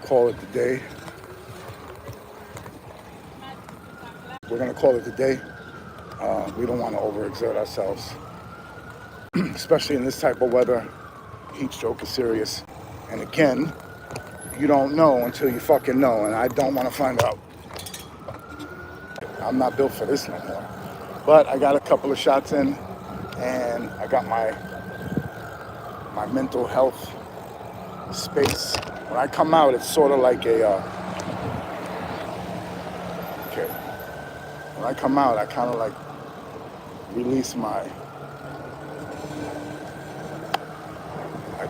call it the day. We're gonna call it the day. We don't want to overexert ourselves, especially in this type of weather. Heat stroke is serious. And again, you don't know until you fucking know, and I don't want to find out. I'm not built for this no more. But I got a couple of shots in, and I got my mental health space. When I come out, it's sort of like a, okay. When I come out, I kind of like release I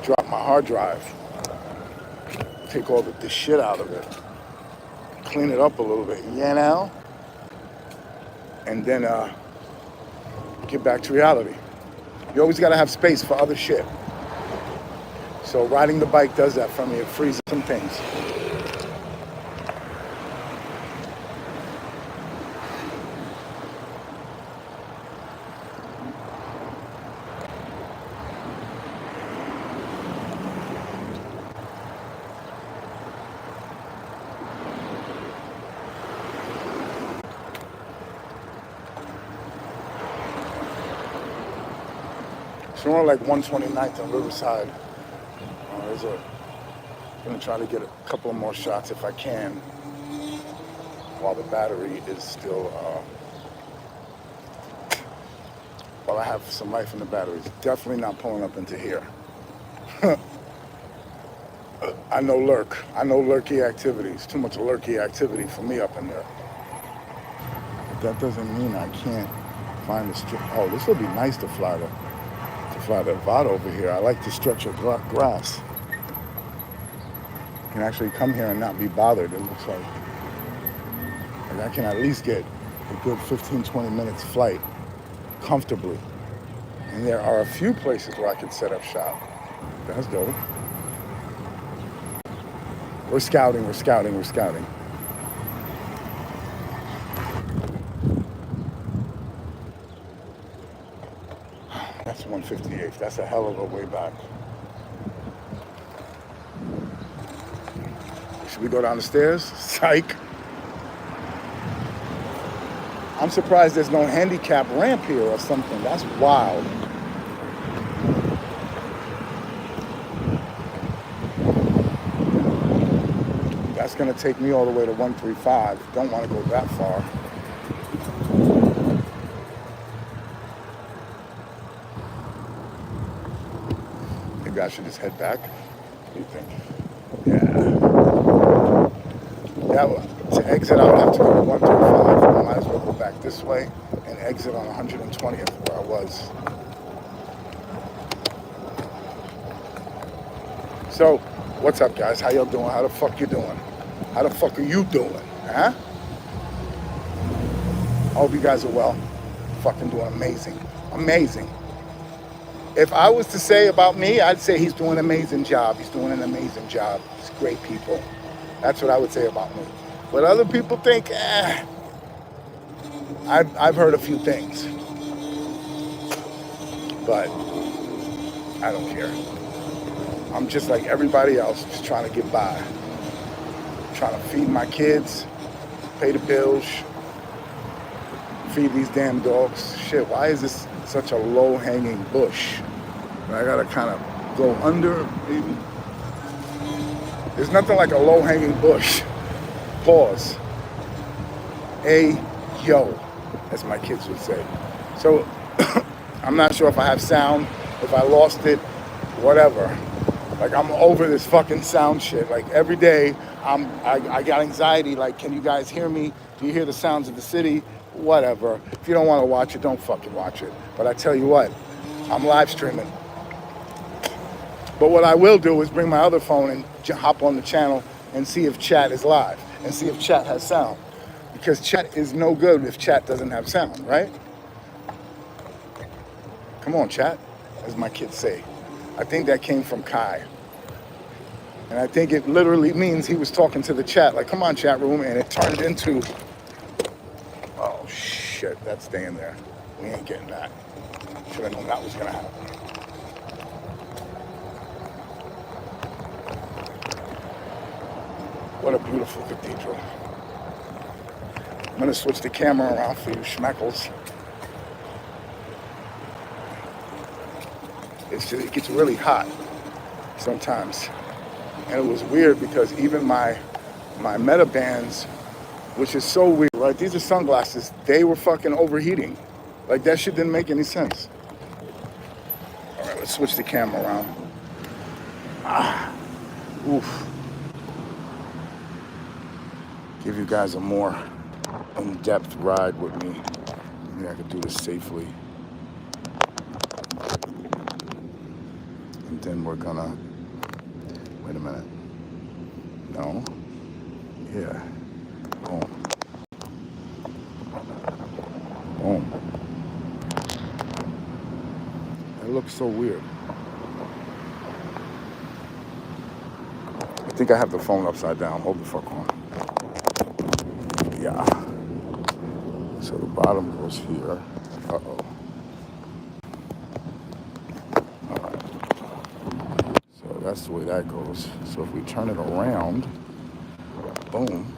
drop my hard drive, take all the shit out of it, clean it up a little bit, and then get back to reality. You always gotta have space for other shit. So riding the bike does that for me. It frees some things. So we're on like 129th and Riverside. I'm gonna try to get a couple of more shots if I can, while the battery is still, while I have some life in the batteries. Definitely not pulling up into here. I know lurky activities. Too much lurky activity for me up in there. But that doesn't mean I can't find the strip. Oh, this would be nice to fly the VOD over here. I like to stretch a grass. Can actually come here and not be bothered. It looks like I can at least get a good 15-20 minutes flight comfortably. And there are a few places where I can set up shop. That's dope. We're scouting. That's 158th. That's a hell of a way back. Should we go down the stairs? Psych. I'm surprised there's no handicap ramp here or something. That's wild. That's gonna take me all the way to 135. Don't want to go that far. Maybe I should just head back. What do you think? To exit, I would have to go to 135. I might as well go back this way and exit on 120th where I was. So, what's up, guys? How y'all doing? How the fuck you doing? How the fuck are you doing? Huh? I hope you guys are well. Fucking doing amazing. Amazing. If I was to say about me, I'd say he's doing an amazing job. He's doing an amazing job. He's great people. That's what I would say about me. What other people think, I've heard a few things. But I don't care. I'm just like everybody else, just trying to get by. Trying to feed my kids, pay the bills, feed these damn dogs. Shit, why is this such a low-hanging bush? I gotta kind of go under, maybe. There's nothing like a low-hanging bush. Pause. Hey, yo, as my kids would say. So, I'm not sure if I have sound, if I lost it, whatever. Like, I'm over this fucking sound shit. Like, every day, I got anxiety. Like, can you guys hear me? Do you hear the sounds of the city? Whatever. If you don't want to watch it, don't fucking watch it. But I tell you what, I'm live streaming. But what I will do is bring my other phone and hop on the channel and see if chat is live and see if chat has sound. Because chat is no good if chat doesn't have sound, right? Come on, chat, as my kids say. I think that came from Kai. And I think it literally means he was talking to the chat, like, come on, chat room, and it turned into, oh, shit, that's staying there. We ain't getting that. Should have known that was gonna happen. What a beautiful cathedral. I'm gonna switch the camera around for you schmeckles. It gets really hot sometimes. And it was weird because even my Meta bands, which is so weird, right? These are sunglasses, they were fucking overheating. Like that shit didn't make any sense. All right, let's switch the camera around. Oof. Give you guys a more in-depth ride with me. Maybe I could do this safely. And then we're gonna, wait a minute. No. Yeah. Boom. Boom. It looks so weird. I think I have the phone upside down. Hold the fuck on. Yeah. So the bottom goes here. Uh-oh. All right. So that's the way that goes. So if we turn it around, boom.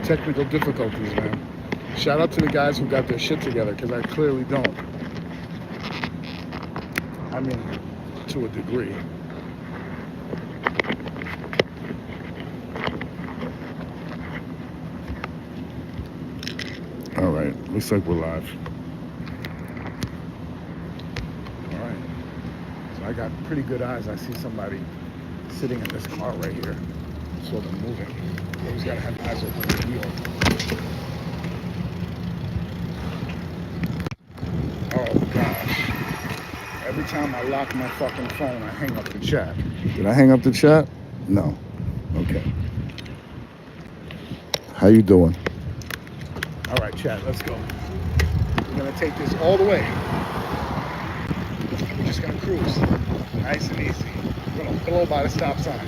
Technical difficulties, man. Shout out to the guys who got their shit together, because I clearly don't. I mean, to a degree. All right, looks like we're live. All right, so I got pretty good eyes. I see somebody sitting in this car right here. So they're moving. You always gotta have eyes open in New York. Oh gosh. Every time I lock my fucking phone, I hang up the chat. Did I hang up the chat? No. Okay. How you doing? All right, chat, let's go. We're gonna take this all the way. We're just gonna cruise. Nice and easy. We're gonna blow by the stop sign.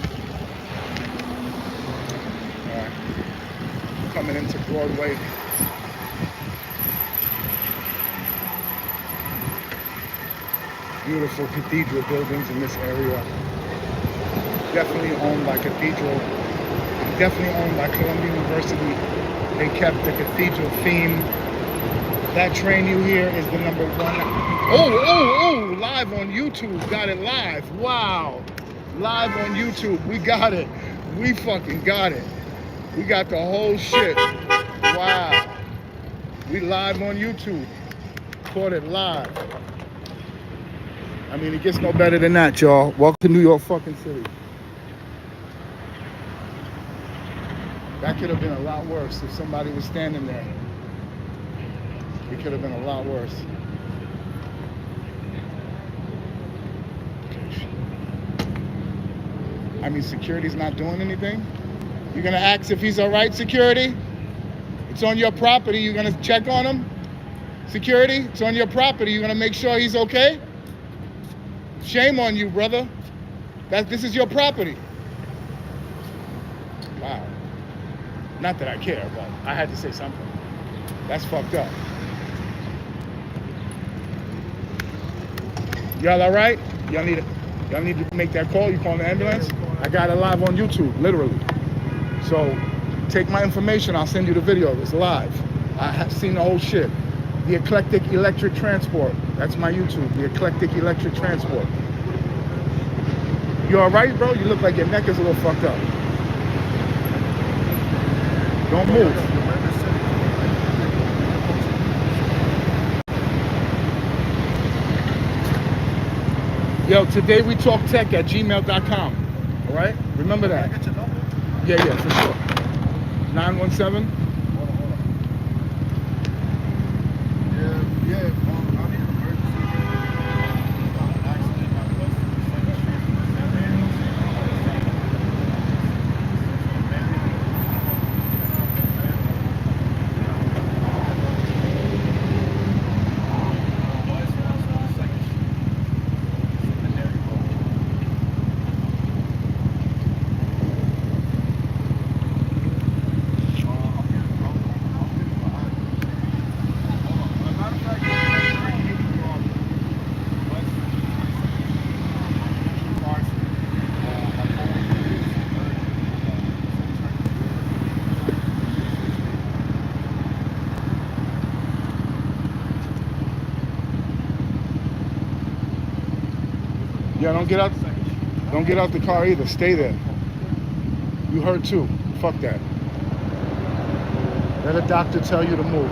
All right. Coming into Broadway. Beautiful cathedral buildings in this area. Definitely owned by Cathedral. Definitely owned by Columbia University. They kept the cathedral theme. That train you hear is the number one. Oh, live on YouTube. Got it live. Wow. Live on YouTube. We got it. We fucking got it. We got the whole shit. Wow. We live on YouTube. Caught it live. I mean, it gets no better than that, y'all. Welcome to New York fucking City. That could have been a lot worse if somebody was standing there. It could have been a lot worse. I mean, security's not doing anything. You're gonna ask if he's all right, security? It's on your property. You're gonna check on him? Security, it's on your property. You're gonna make sure he's okay? Shame on you, brother. This is your property. Wow. Not that I care, but I had to say something. That's fucked up. Y'all all right? Y'all need to make that call? You call the ambulance? I got it live on YouTube, literally. So take my information. I'll send you the video. It's live. I have seen the whole shit. The Eclectic Electric Transport. That's my YouTube. The Eclectic Electric Transport. You all right, bro? You look like your neck is a little fucked up. Don't move. Yo, today we talk tech at gmail.com. All right? Remember that. Yeah, for sure. 917. Yeah, don't get out. Don't get out the car either. Stay there. You hurt too. Fuck that. Let a doctor tell you to move.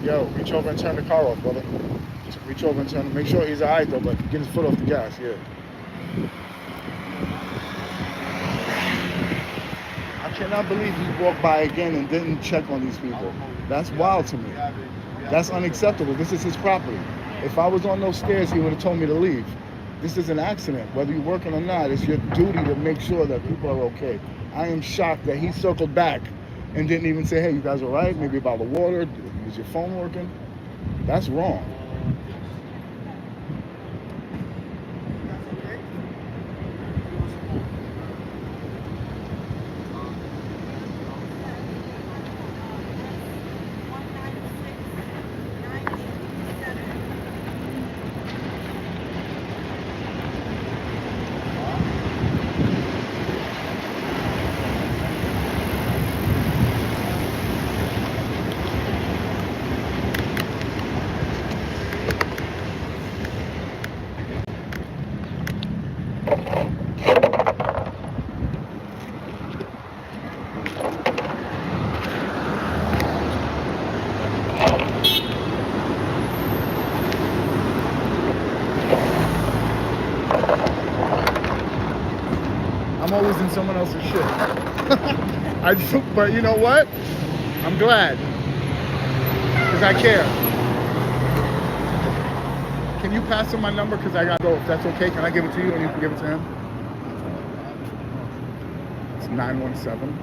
Yo, reach over and turn the car off, brother. Just reach over and turn. Make sure he's alright though, but get his foot off the gas. Yeah. I cannot believe he walked by again and didn't check on these people. That's wild to me. That's unacceptable. This is his property. If I was on those stairs, he would have told me to leave. This is an accident. Whether you're working or not, it's your duty to make sure that people are okay. I am shocked that he circled back and didn't even say, hey, you guys all right? Maybe about the water? Is your phone working? That's wrong. I'm always in someone else's shit. But you know what? I'm glad. Because I care. Can you pass him my number? Because I got to go. If that's okay, can I give it to you and you can give it to him? It's 917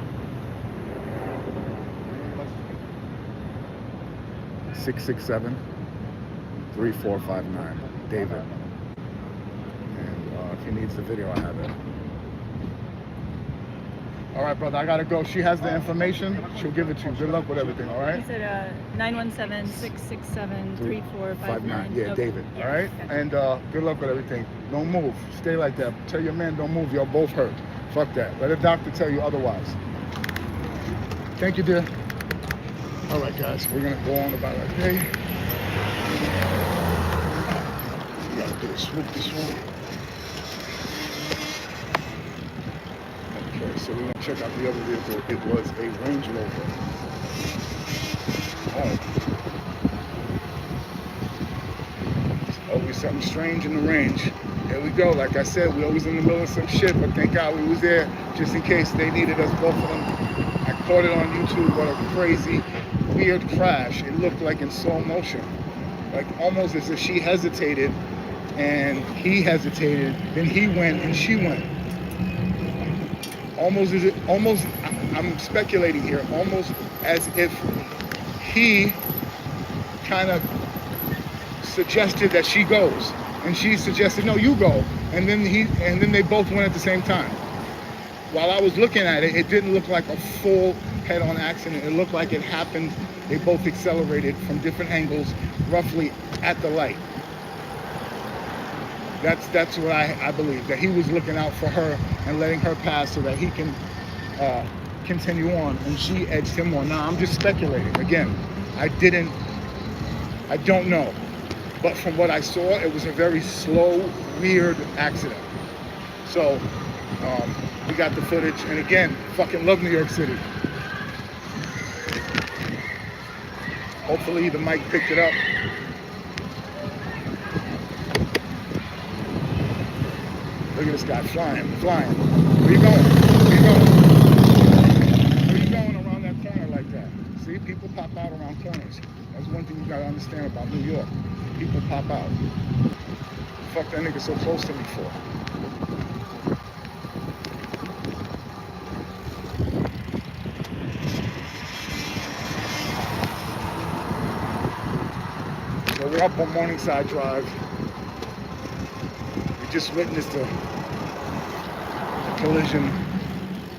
667 3459. David. And if he needs the video, I have it. All right, brother, I gotta go. She has the information. She'll give it to you. Good luck with everything, all right? You said 917-667-3459. Yeah, okay. David, all right? Okay. And good luck with everything. Don't move. Stay like that. Tell your man don't move. Y'all both hurt. Fuck that. Let a doctor tell you otherwise. Thank you, dear. All right, guys, we're gonna go on about our day. We gotta do a swoop this one. Okay, so we're gonna check out the other vehicle. It was a Range Rover. Oh. There's always something strange in the range. There we go. Like I said, we always in the middle of some shit, but thank God we was there just in case they needed us, both of them. I caught it on YouTube. What a crazy, weird crash. It looked like in slow motion. Like almost as if she hesitated and he hesitated, then he went and she went. Almost, I'm speculating here, almost as if he kind of suggested that she goes, and she suggested, no, you go, and then they both went at the same time. While I was looking at it, it didn't look like a full head-on accident. It looked like it happened. They both accelerated from different angles, roughly at the light. That's what I believe, that he was looking out for her and letting her pass so that he can continue on, and she edged him on. Now, I'm just speculating. Again, I don't know. But from what I saw, it was a very slow, weird accident. So, we got the footage, and again, fucking love New York City. Hopefully the mic picked it up. Look at this guy flying. Where you going? Where you going around that corner like that? See, people pop out around corners. That's one thing you gotta understand about New York. People pop out. Fuck that nigga so close to me for? So we're up on Morningside Drive. We just witnessed a collision,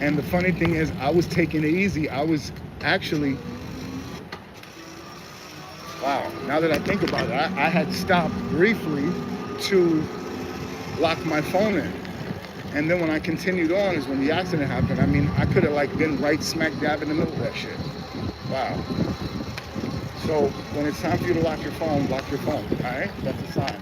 and the funny thing is I was taking it easy. I was actually Wow. Now that I think about it, I had stopped briefly to lock my phone in. And then when I continued on is when the accident happened. I mean, I could have like been right smack dab in the middle of that shit. Wow. So when it's time for you to lock your phone. All right? That's a sign.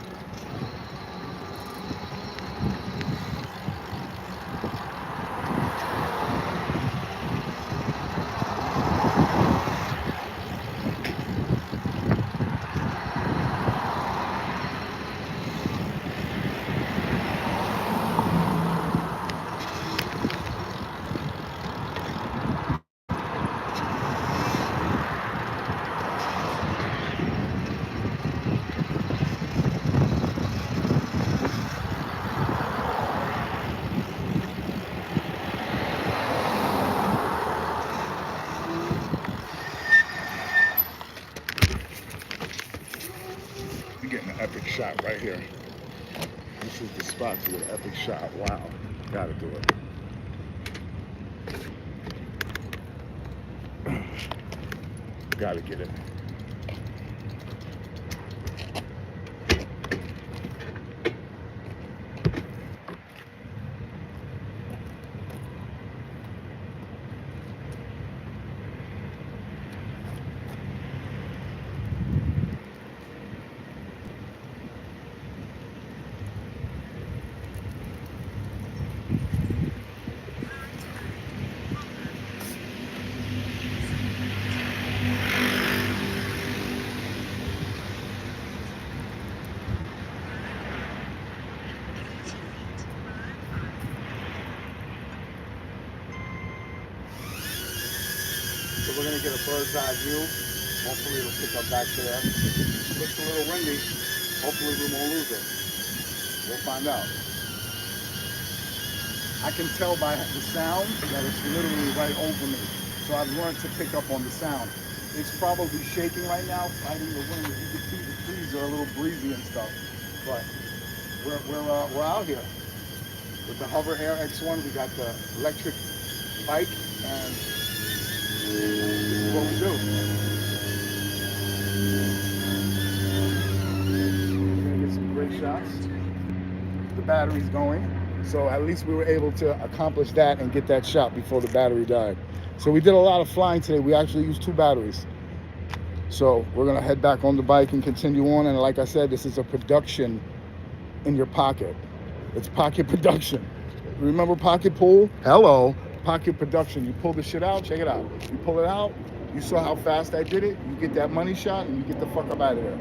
You're getting an epic shot right here. This is the spot to get an epic shot. Wow. Gotta do it. Gotta get it. So we're gonna get a bird's eye view. Hopefully it'll pick up back there. Looks a little windy. Hopefully we won't lose it. We'll find out. I can tell by the sound that it's literally right over me. So I've learned to pick up on the sound. It's probably shaking right now, fighting the wind. As you can see, the trees are a little breezy and stuff. But we're out here with the Hover Air X1. We got the electric bike, and this is what we do. We're gonna get some great shots. The battery's going, so at least we were able to accomplish that and get that shot before the battery died. So we did a lot of flying today. We actually used 2 batteries. So we're gonna head back on the bike and continue on. And like I said, this is a production in your pocket. It's pocket production. Remember pocket pool? Hello, pocket production. You pull the shit out, check it out. You pull it out, you saw how fast I did it, you get that money shot and you get the fuck up out of there.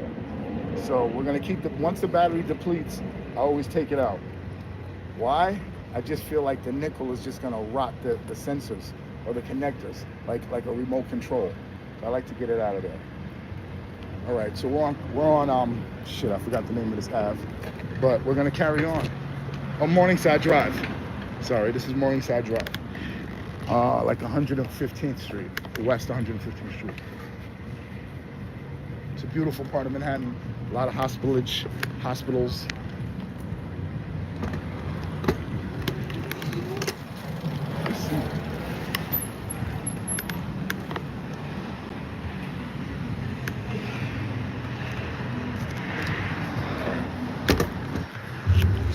So we're gonna keep once the battery depletes, I always take it out. Why? I just feel like the nickel is just gonna rot the sensors or the connectors, like a remote control. So I like to get it out of there. All right, so we're on shit, I forgot the name of this Ave, but we're gonna carry on. Oh, Morningside Drive. Sorry, this is Morningside Drive. Like 115th Street, West 115th Street. It's a beautiful part of Manhattan. A lot of hospitals.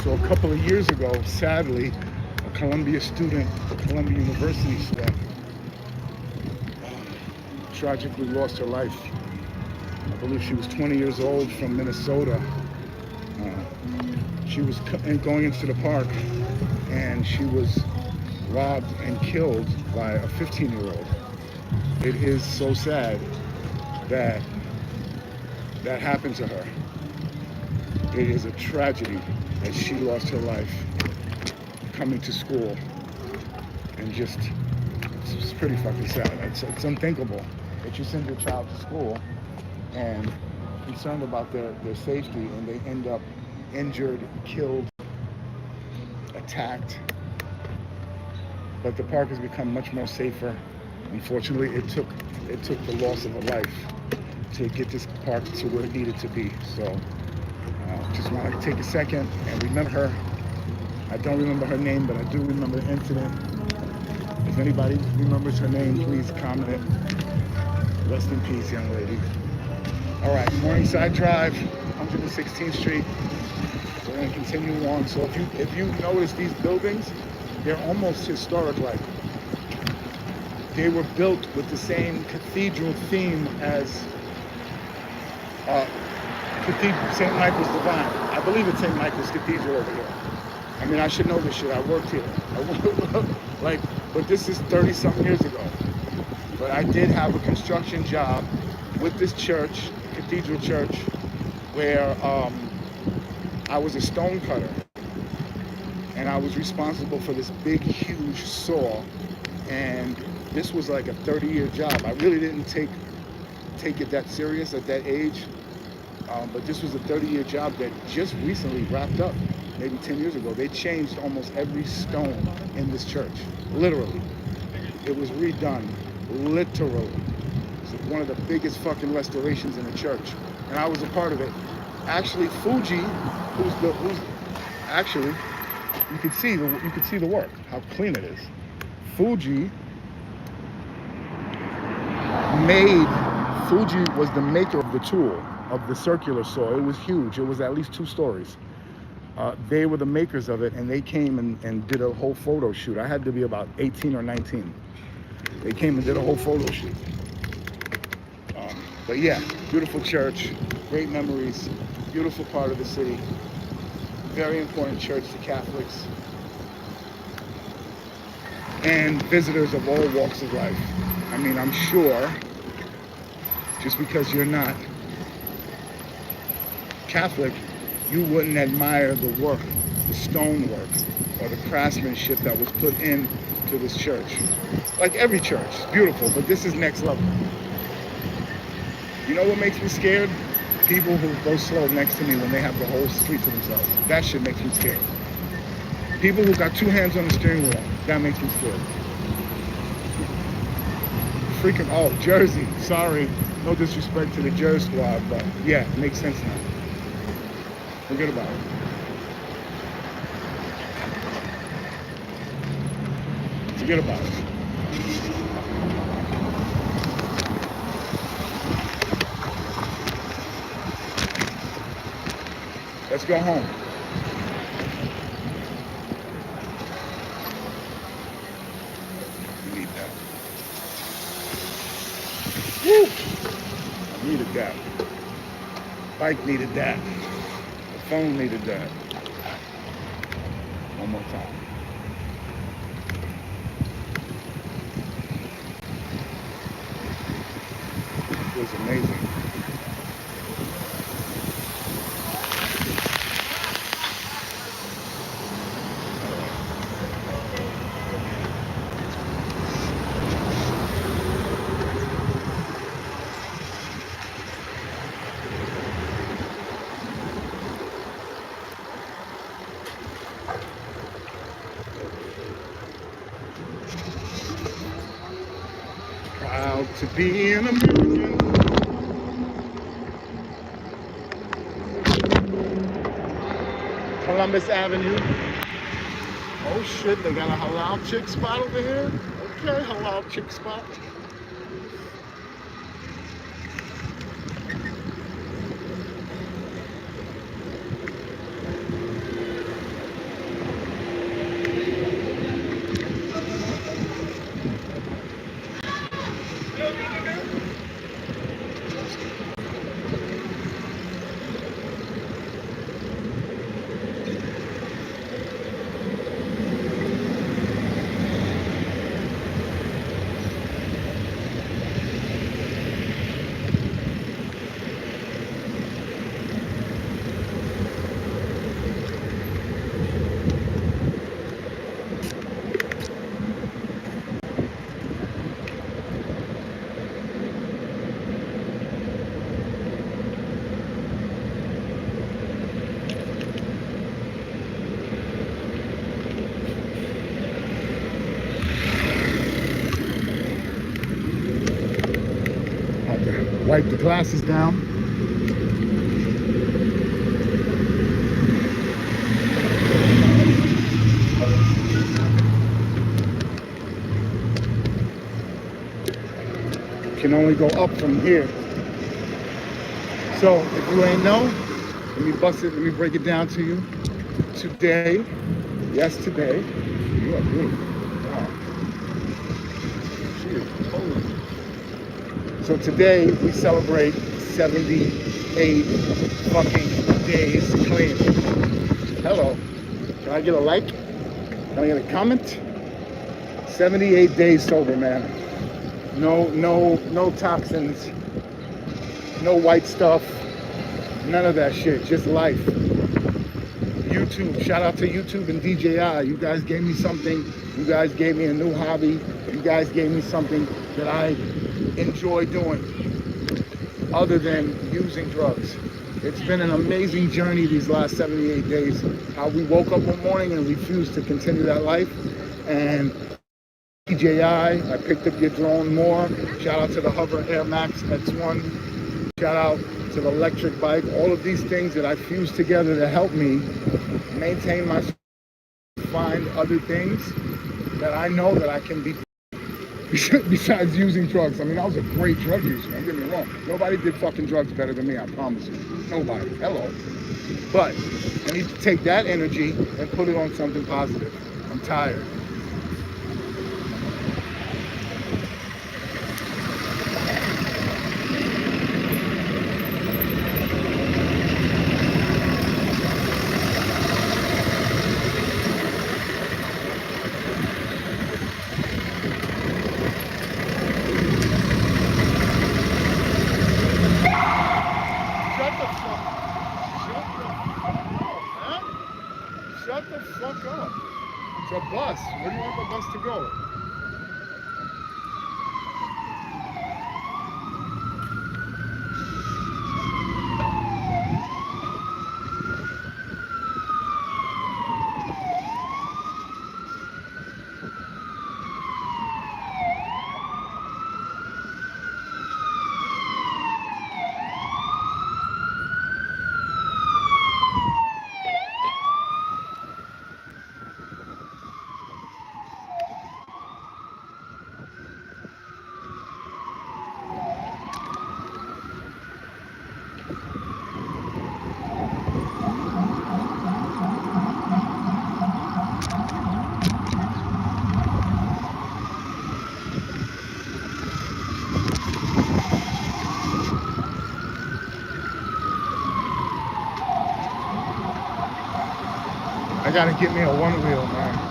So a couple of years ago, sadly, a Columbia student, Columbia University student, tragically lost her life. I believe she was 20 years old from Minnesota. She was going into the park and she was robbed and killed by a 15-year-old. It is so sad that that happened to her. It is a tragedy that she lost her life coming to school, and just, it's pretty fucking sad. It's unthinkable that you send your child to school and concerned about their safety, and they end up injured, killed, attacked. But the park has become much more safer. Unfortunately, it took the loss of a life to get this park to where it needed to be. So just want to take a second and remember her. I don't remember her name, but I do remember the incident. If anybody remembers her name, please comment it. Rest in peace, young lady. All right. All right, Morningside Drive, 116th Street. We're gonna continue on. So if you notice these buildings, they're almost historic like. They were built with the same cathedral theme as Cathedral, St. Michael's Divine. I believe it's St. Michael's Cathedral over here. I mean, I should know this shit. I worked here. Like, but this is 30 something years ago. But I did have a construction job with this church, Cathedral Church, where I was a stone cutter. And I was responsible for this big, huge saw. And this was like a 30-year job. I really didn't take it that serious at that age. But this was a 30-year job that just recently wrapped up, maybe 10 years ago. They changed almost every stone in this church, literally. It was redone, literally. It's one of the biggest fucking restorations in the church. And I was a part of it. Actually, Fuji, actually, you could see the work, how clean it is. Fuji was the maker of the tool, of the circular saw. It was huge. It was at least 2 stories. They were the makers of it, and they came and did a whole photo shoot. I had to be about 18 or 19. They came and did a whole photo shoot. But yeah, beautiful church, great memories, beautiful part of the city. Very important church to Catholics and visitors of all walks of life. I mean, I'm sure just because you're not Catholic, you wouldn't admire the work, the stonework, or the craftsmanship that was put into this church. Like every church, it's beautiful, but this is next level. You know what makes me scared? People who go slow next to me when they have the whole street to themselves. That shit makes me scared. People who got 2 hands on the steering wheel, that makes me scared. Freaking, oh, Jersey, sorry. No disrespect to the Jersey squad, but yeah, it makes sense now. Forget about it. Forget about it. Let's go home. I need that. Woo! I needed that. Bike needed that. The phone needed that. One more time. It was amazing. Proud to be an American. Columbus Avenue. Oh shit, they got a halal chick spot over here? Okay, halal chick spot. Wipe the glasses down. Can only go up from here. So if you ain't know, let me bust it, let me break it down to you. Today, yes, today, you are beautiful. Wow, she is cold. So today we celebrate 78 fucking days clean. Hello. Can I get a like? Can I get a comment? 78 days sober, man. No toxins, no white stuff, none of that shit. Just life. YouTube, shout out to YouTube and DJI. You guys gave me something. You guys gave me a new hobby. You guys gave me something that I enjoy doing other than using drugs. It's been an amazing journey these last 78 days. How we woke up one morning and refused to continue that life. And DJI, I picked up your drone more. Shout out to the Hover Air Max X1. Shout out to the electric bike. All of these things that I fused together to help me maintain my, find other things that I know that I can be besides using drugs. I mean, I was a great drug user, don't get me wrong. Nobody did fucking drugs better than me, I promise you. Nobody. Hello. But I need to take that energy and put it on something positive. I'm tired. Shut the fuck up. It's a bus. Where do you want the bus to go? I gotta get me a one wheel, man.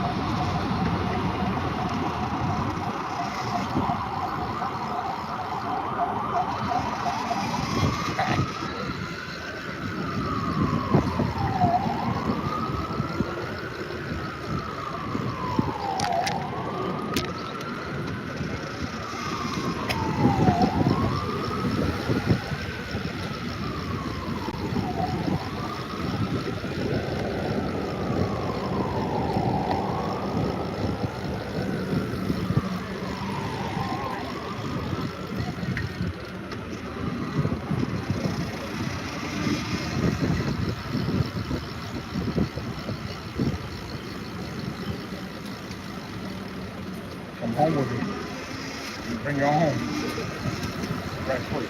Come home with me. Bring you home. Right quick.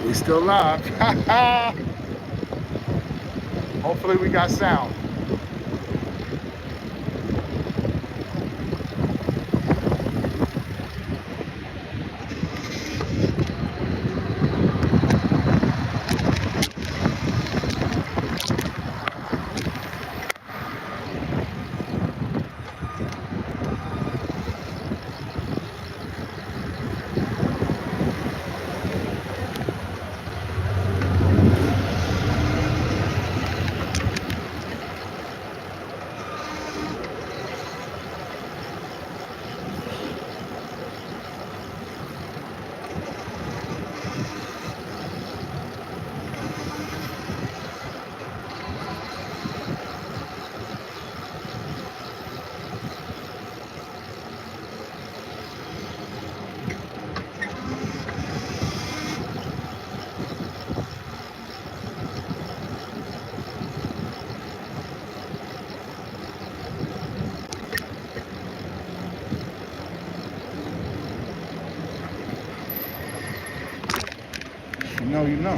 We still live. Hopefully we got sound. know, you know.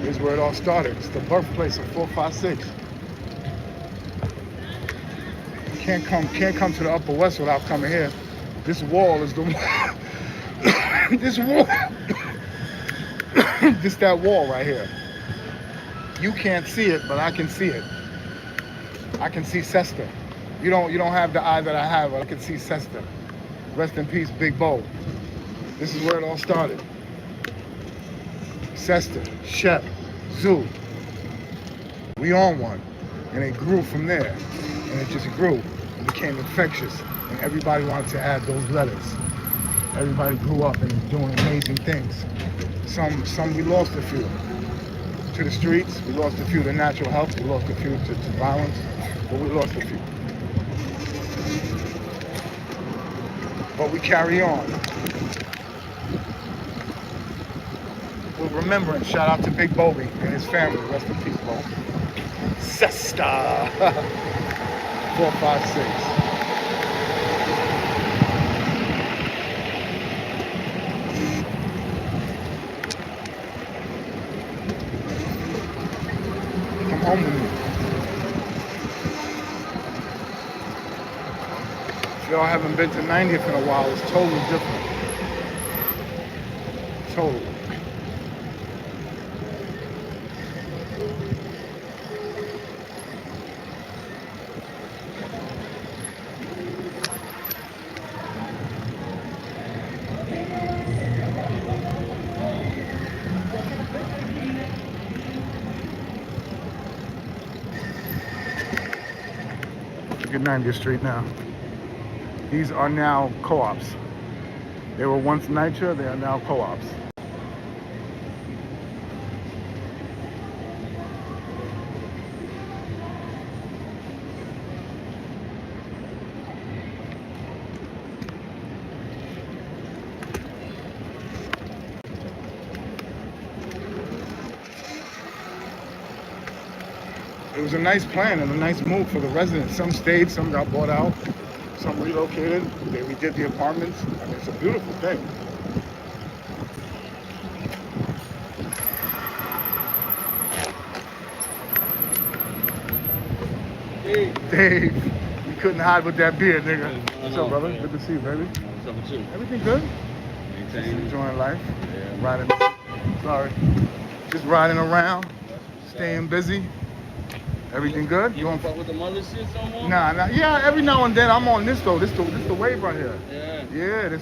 Here's where it all started. It's the birthplace of 456. Can't come to the Upper West without coming here. This wall is the this wall. This that wall right here. You can't see it, but I can see it. I can see Sesta. You don't have the eye that I have, but I can see Sesta. Rest in peace, Big Bo. This is where it all started. Sesta, Shep, Zoo. We on one. And it grew from there. And it just grew and became infectious. And everybody wanted to add those letters. Everybody grew up and doing amazing things. Some we lost a few to the streets. We lost a few to natural health. We lost a few to violence. But we lost a few. But we carry on. With remembrance, shout out to Big Bobby and his family. Rest in peace, Bo. Sesta 456. Come home with me. If y'all haven't been to 90th in a while, it's totally different. Totally. Look at 90th Street now. These are now co-ops. They were once NYCHA, they are now co-ops. It was a nice plan and a nice move for the residents. Some stayed, some got bought out, some relocated. They redid the apartments. I mean, it's a beautiful thing. Dave, you couldn't hide with that beard, nigga. What's up, brother? Good to see you, baby. What's up with you? Everything good? Just enjoying life. Yeah. Riding. Sorry. Just riding around, staying busy. Everything good? You don't fuck with the mother shit no more? Nah. Yeah, every now and then I'm on this though. This the wave right here. Yeah. Yeah,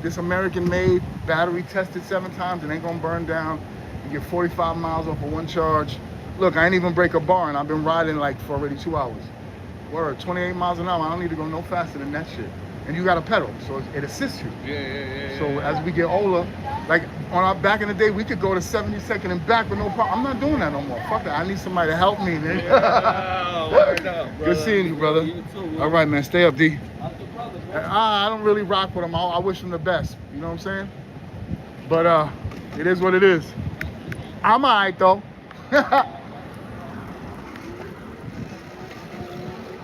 this American-made, battery tested 7 times. It ain't gonna burn down. You get 45 miles off of one charge. Look, I ain't even break a bar, and I've been riding like for already 2 hours. Word, 28 miles an hour. I don't need to go no faster than that shit. And you got a pedal, so it assists you. Yeah. So as we get older, like on our back in the day, we could go to 72nd and back with no problem. I'm not doing that no more. Fuck that. I need somebody to help me, man. Yeah, word up, Good seeing you, brother. You too, man. All right, man. Stay up, D. I'm the brother, bro. I don't really rock with him. I wish him the best. You know what I'm saying? But it is what it is. I'm all right, though.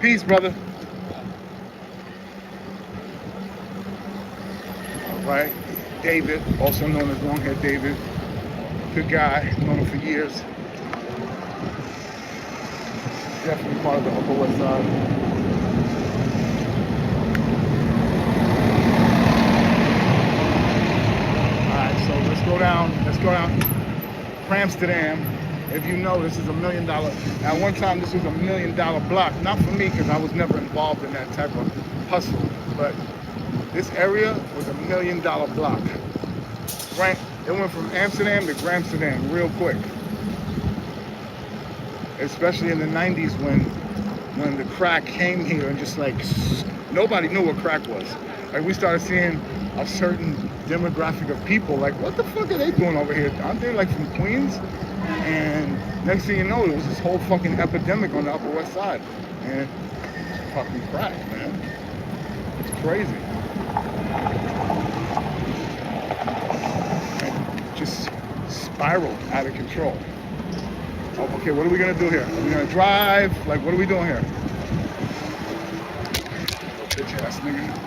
Peace, brother. All right. David, also known as Longhead David. Good guy. Known him for years. Definitely part of the Upper West Side. Let's go down Amsterdam. If you know, this is $1 million. At one time, this was $1 million block. Not for me, because I was never involved in that type of hustle. But this area was $1 million block. Right? It went from Amsterdam to Gramsterdam real quick. Especially in the 90s when the crack came here and just like, nobody knew what crack was. Like we started seeing a certain demographic of people like, what the fuck are they doing over here? Aren't they like from Queens? And next thing you know, it was this whole fucking epidemic on the Upper West Side. And it's fucking crack, man. It's crazy. It just spiraled out of control. Oh, okay, what are we gonna do here? Are we gonna drive? Like, what are we doing here? Bitch ass nigga.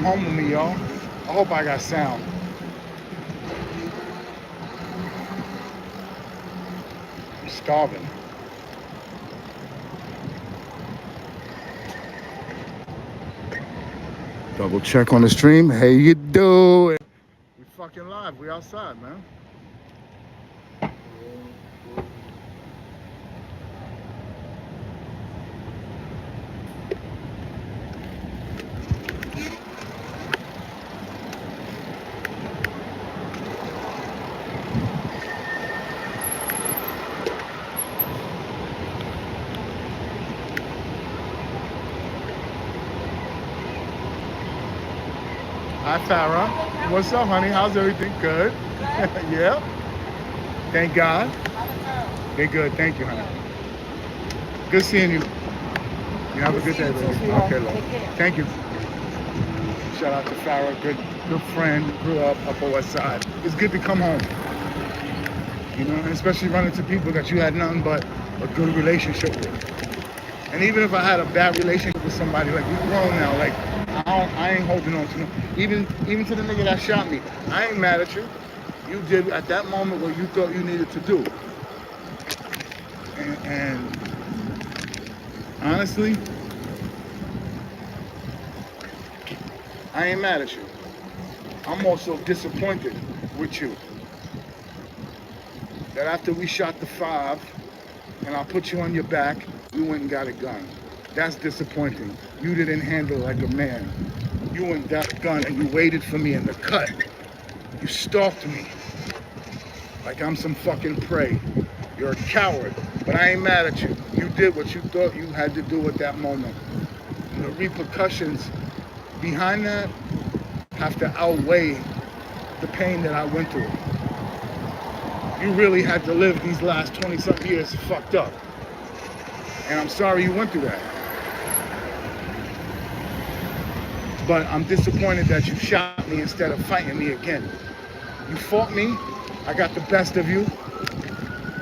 come home with me, y'all. I hope I got sound. I'm starving. Double check on the stream. Hey, you doing? We fucking live. We outside, man. Hi, Farah. What's up, honey? How's everything? Good. Yeah. Thank God. They're good. Thank you, honey. Good seeing you. You have a good day, baby. Okay, love. Thank you. Shout out to Farah, good friend, grew up Upper West Side. It's good to come home. You know, and especially run into people that you had nothing but a good relationship with. And even if I had a bad relationship with somebody, like we grown now, like I ain't holding on to no. Even to the nigga that shot me, I ain't mad at you. You did at that moment what you thought you needed to do. And honestly, I ain't mad at you. I'm also disappointed with you. That after we shot the 5 and I put you on your back, you went and got a gun. That's disappointing. You didn't handle it like a man. You went and got a gun and you waited for me in the cut. You stalked me like I'm some fucking prey. You're a coward, but I ain't mad at you. You did what you thought you had to do at that moment. And the repercussions behind that have to outweigh the pain that I went through. You really had to live these last 20-something years fucked up. And I'm sorry you went through that. But I'm disappointed that you shot me instead of fighting me again. You fought me, I got the best of you,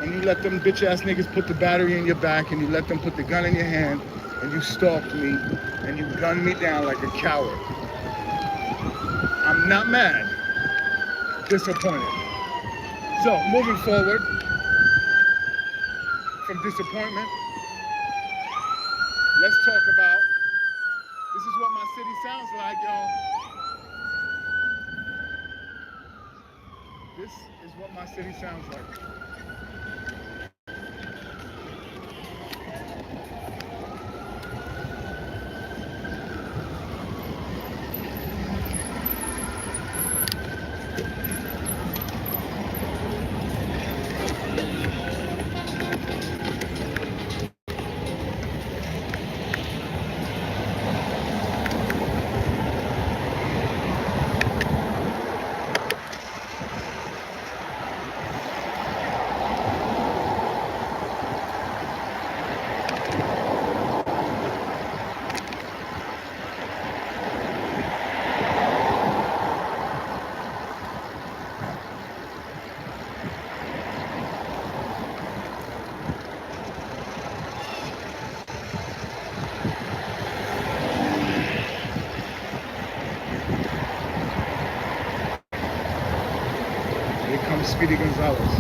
and you let them bitch ass niggas put the battery in your back and you let them put the gun in your hand and you stalked me and you gunned me down like a coward. I'm not mad, disappointed. So moving forward from disappointment, let's talk about, this is what my city sounds like, y'all. This is what my city sounds like. Here comes Speedy Gonzalez.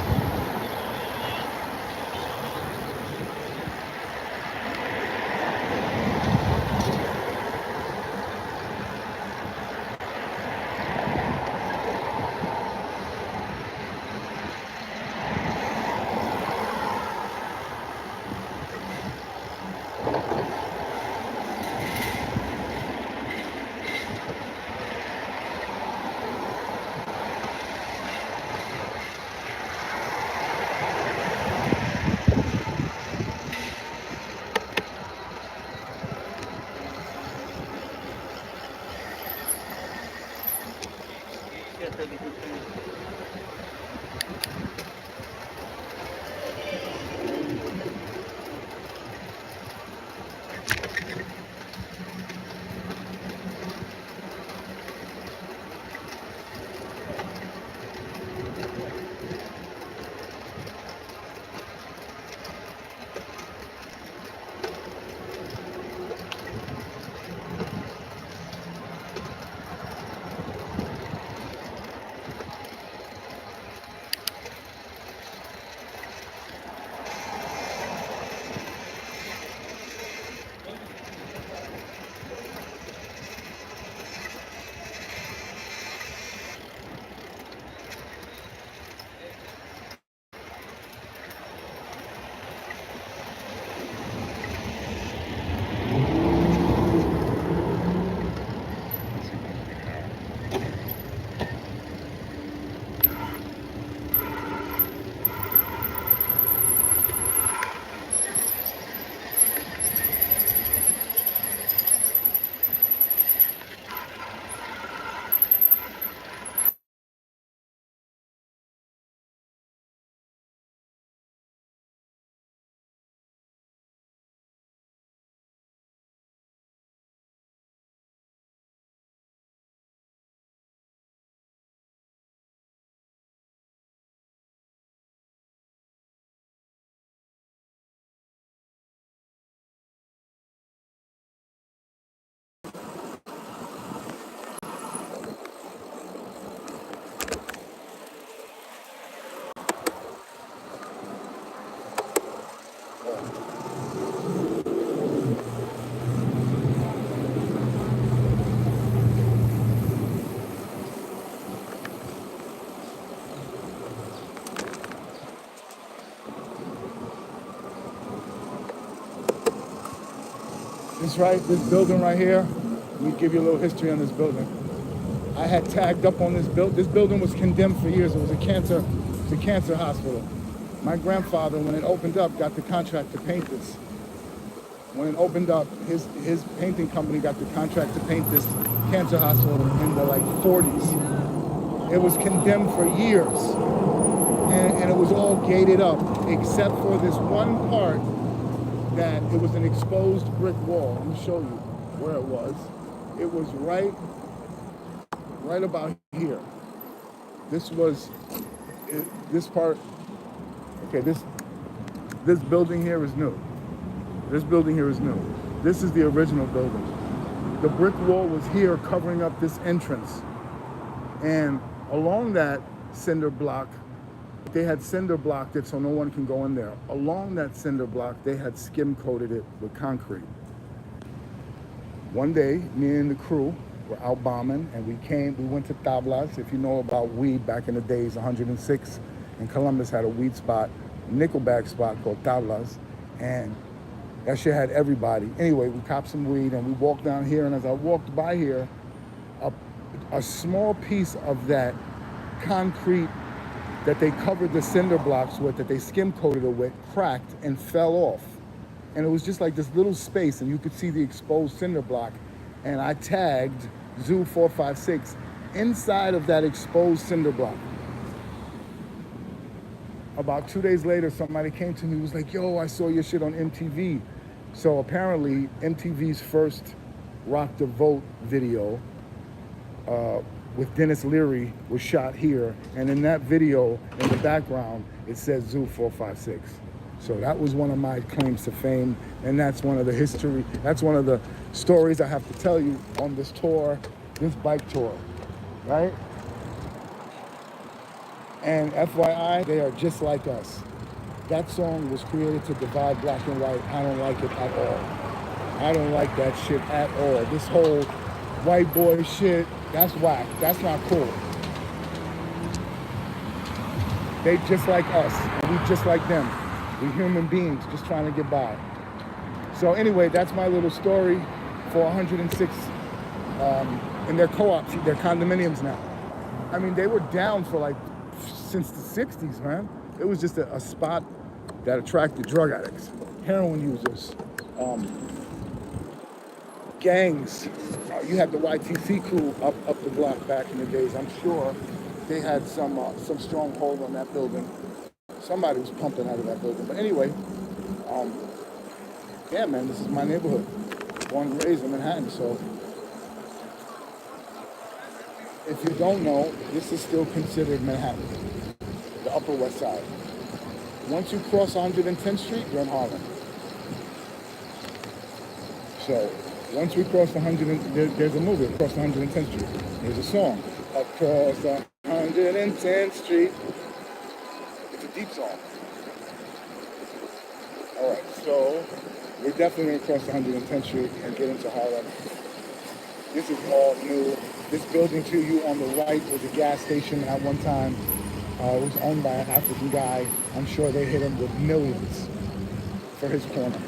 Jesus, right? This building right here. Let me give you a little history on this building. I had tagged up on this building. This building was condemned for years. It was a cancer hospital. My grandfather, when it opened up, got the contract to paint this. When it opened up, his painting company got the contract to paint this cancer hospital in the like 40s. It was condemned for years, and it was all gated up, except for this one part that it was an exposed brick wall. Let me show you where it was. It was right about here. This was, this part, okay, this building here is new. This building here is new. This is the original building. The brick wall was here covering up this entrance. And along that cinder block, they had cinder blocked it so no one can go in there. Along that cinder block, they had skim coated it with concrete. One day, me and the crew were out bombing, and we went to Tablas. If you know about weed, back in the days, 106 in Columbus had a weed spot, a nickelback spot called Tablas, and that shit had everybody. Anyway, we copped some weed and we walked down here, and as I walked by here, a small piece of that concrete that they covered the cinder blocks with, that they skim coated it with, cracked and fell off. And it was just like this little space, and you could see the exposed cinder block. And I tagged Zoo 456 inside of that exposed cinder block. About 2 days later, somebody came to me and was like, yo, I saw your shit on MTV. So apparently MTV's first Rock the Vote video with Dennis Leary was shot here. And in that video, in the background, it says Zoo 456. So that was one of my claims to fame. And that's one of the stories I have to tell you on this tour, this bike tour, right? And FYI, they are just like us. That song was created to divide black and white. I don't like it at all. I don't like that shit at all. This whole white boy shit, that's whack. That's not cool. They just like us, and we just like them. We human beings just trying to get by. So anyway, that's my little story for 106 in their co-ops, their condominiums now. I mean, they were down for like since the 60s, man. It was just a spot that attracted drug addicts, heroin users, gangs. You had the YTC crew up the block back in the days. I'm sure they had some strong hold on that building. Somebody was pumping out of that building. But anyway, yeah, man, this is my neighborhood. Born and raised in Manhattan, so if you don't know, this is still considered Manhattan, the Upper West Side. Once you cross 110th Street, you're in Harlem. So once we cross there's a movie, Across 110th Street. There's a song, Across 110th Street. It's a deep song. All right, so we're definitely going to cross 110th Street and get into Harlem. This is all new. This building to you on the right was a gas station at one time. It was owned by an African guy. I'm sure they hit him with millions for his corner.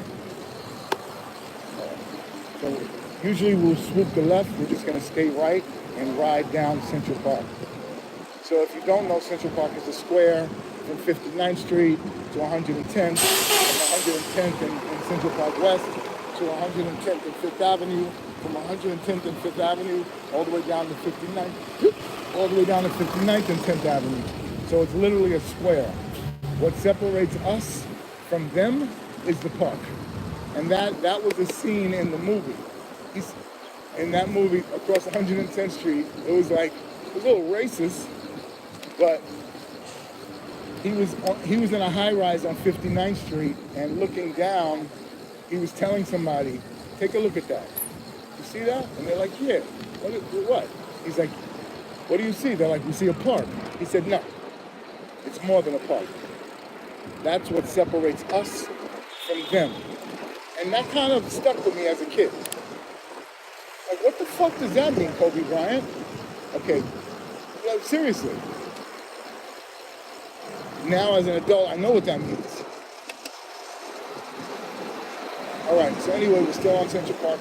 So usually we'll swoop the left. We're just going to stay right and ride down Central Park. So if you don't know, Central Park is a square from 59th Street to 110th, from 110th in Central Park West to 110th and 5th Avenue, from 110th and 5th Avenue all the way down to 59th, all the way down to 59th and 10th Avenue. So it's literally a square. What separates us from them is the park. And that was a scene in the movie. In that movie, Across 110th Street, it was a little racist, but he was in a high rise on 59th Street, and looking down, he was telling somebody, take a look at that. You see that? And they're like, yeah. What? He's like, what do you see? They're like, we see a park. He said, no, it's more than a park. That's what separates us from them. And that kind of stuck with me as a kid. Like, what the fuck does that mean, Kobe Bryant? Okay, seriously. Now as an adult, I know what that means. All right, so anyway, we're still on Central Park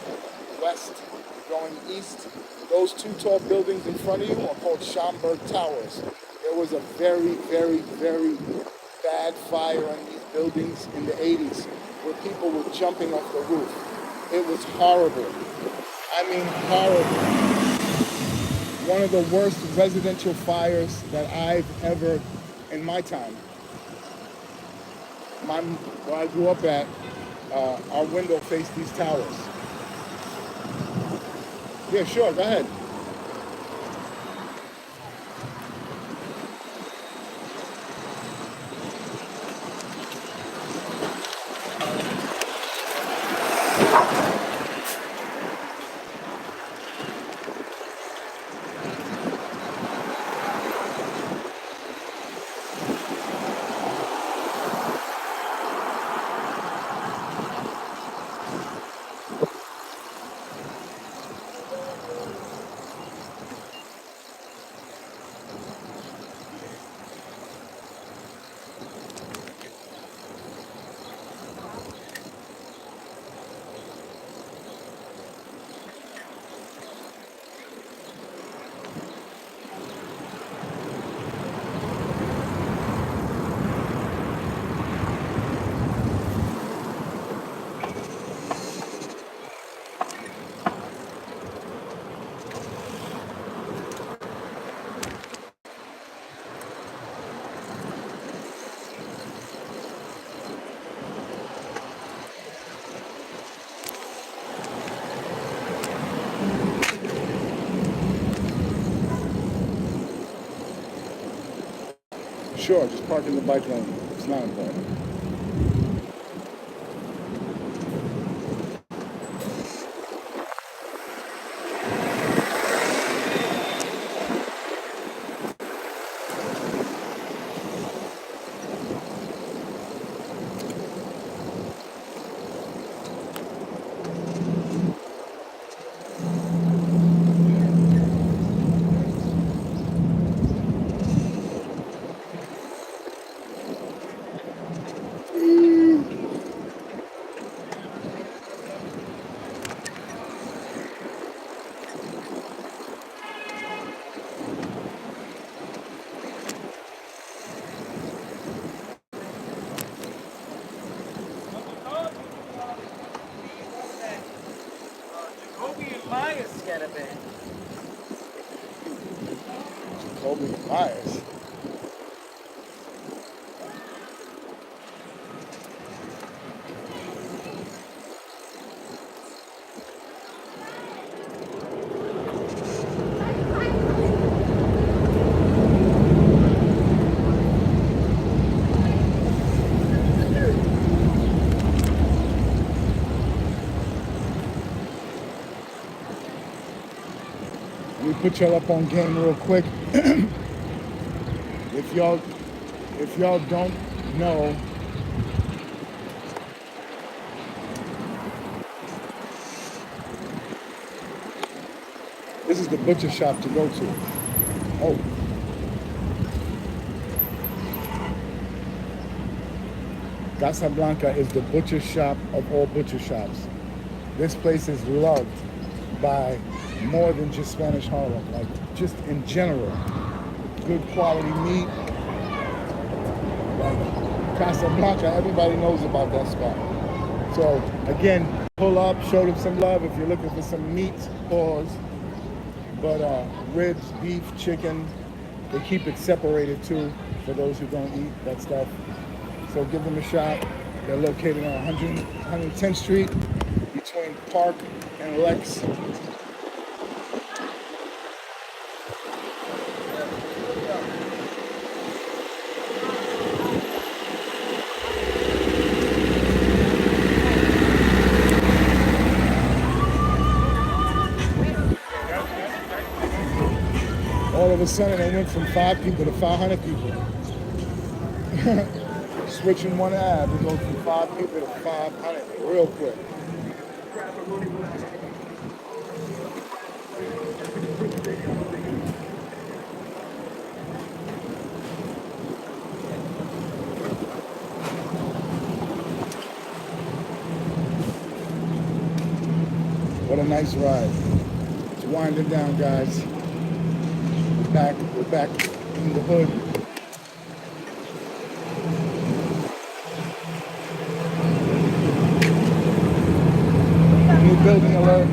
West, going east. Those two tall buildings in front of you are called Schomburg Towers. There was a very, very, very bad fire on these buildings in the 80s where people were jumping off the roof. It was horrible. I mean, horrible. One of the worst residential fires that I've ever, in my time. Where I grew up at, our window faced these towers. Yeah, sure, go ahead. Sure, just park in the bike lane. It's not important. Kobe Myers. Let me put y'all up on game real quick. If y'all don't know, this is the butcher shop to go to. Oh. Casablanca is the butcher shop of all butcher shops. This place is loved by more than just Spanish Harlem, like just in general. Good quality meat. Like Casablanca, everybody knows about that spot. So again, pull up, show them some love if you're looking for some meat, pause. But ribs, beef, chicken, they keep it separated too for those who don't eat that stuff. So give them a shot. They're located on 110th Street between Park and Lex. All of a sudden, it went from 5 people to 500 people. Switching one ab, it goes from 5 people to 500 real quick. What a nice ride. It's winding down, guys. We're back in the hood. New building alert.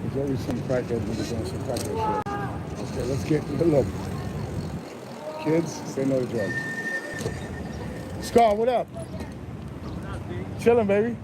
There's always some crackhead when they're doing some crackhead shit. Okay, let's get a look. Kids, say no to drugs. Scar, what up? Chilling, baby.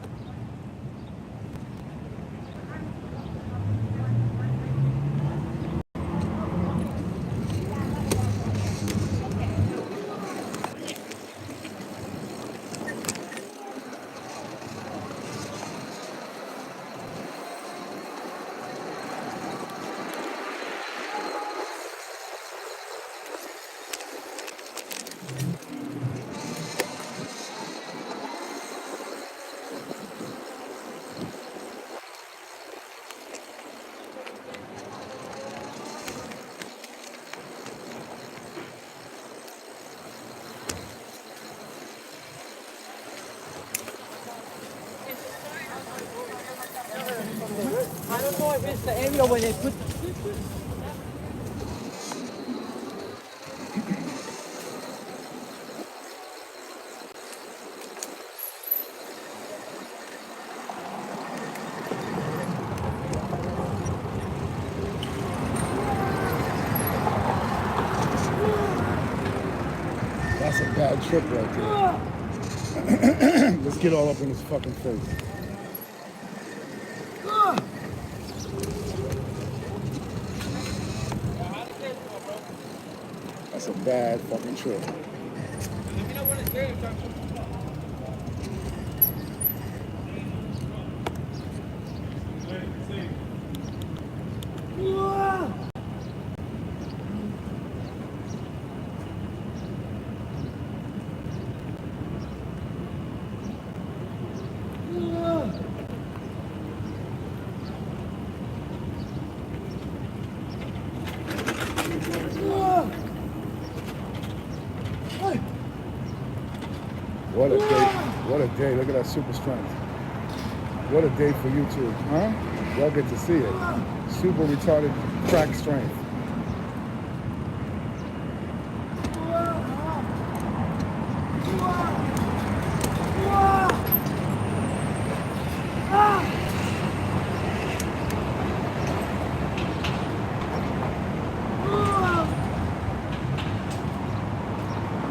I don't know if it's the area where they put. That's a bad trip right there. Let's get all up in his fucking face. That's a bad fucking trip. What a day. What a day. Look at that super strength. What a day for you two, huh? Y'all get to see it. Super retarded crack strength.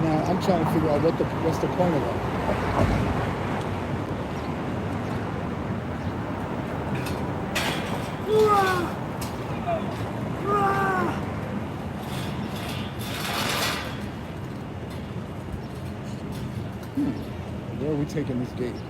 Now I'm trying to figure out what's the point of that. Where are we taking this gate?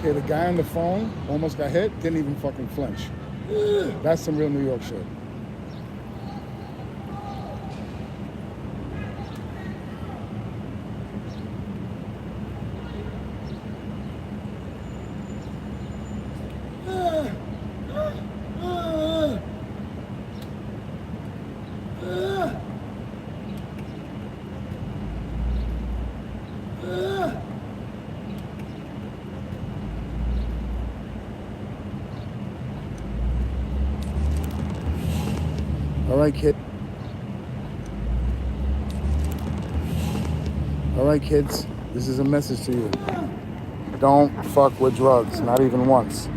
Okay, the guy on the phone almost got hit, didn't even fucking flinch. That's some real New York shit. All right, kid. All right, kids. This is a message to you. Don't fuck with drugs, not even once.